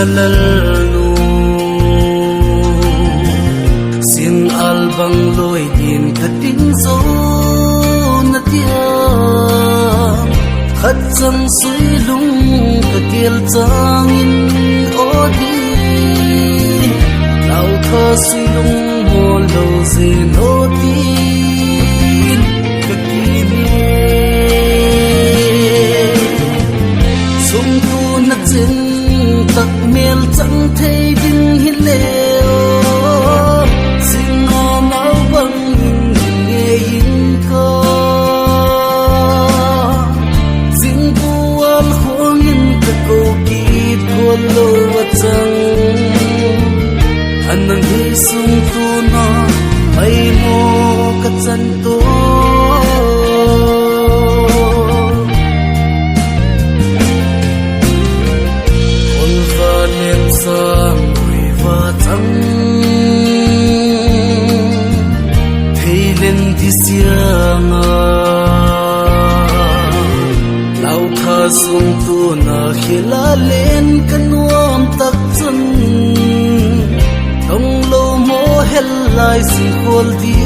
nalalno sin albang loi din katin zo na tia khát dâng suy lung cả kiel changin odi lao thơ suy lung mô lâu zin odi cả kimi sung tu nát zin tắc mel chẳng thấy din hi leo xin ngô máu băng nghe in co lo watang anang hisung tu na ay mo katsanto ol khanem sang oi watang theilen disianga lau kha sung tu na khila len kanuam tak chun dong lo mo hel lai si khol di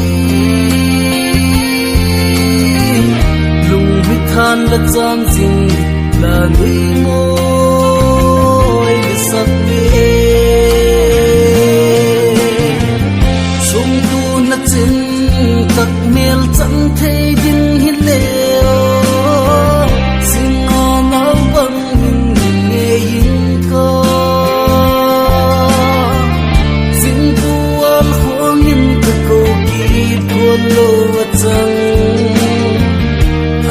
lung mi than la cham sing la nui mo sak le sum tu na chin tak mel chang thei din hi le lo watang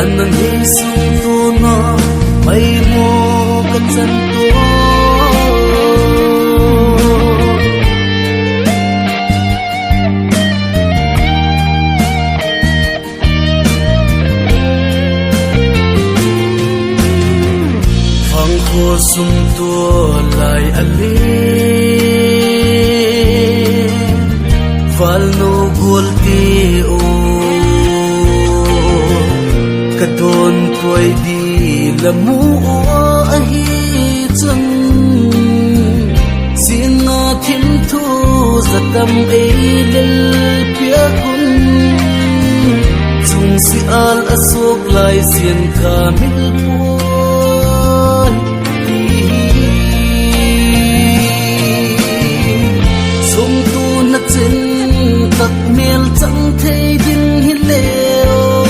anang hisung tu na may mo katsanto phang kho sum tu lai ali val no gulti o kadon toy di lamu ahi chang singa thim thu zatam eilel pia kun chung si al asok lai sian kamil pon sum tu na chen tak mel chẳng thấy din hi leo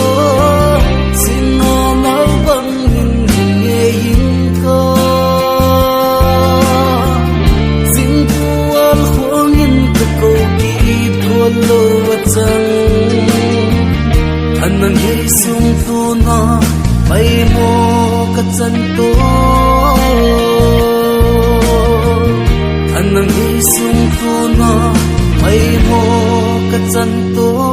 xin ngô máu băng nghe in co xin tuan khuang in ka ko ki tuan lo watang anang hi sung tu na may mo katsanto anang hi sung tu na may mo katsanto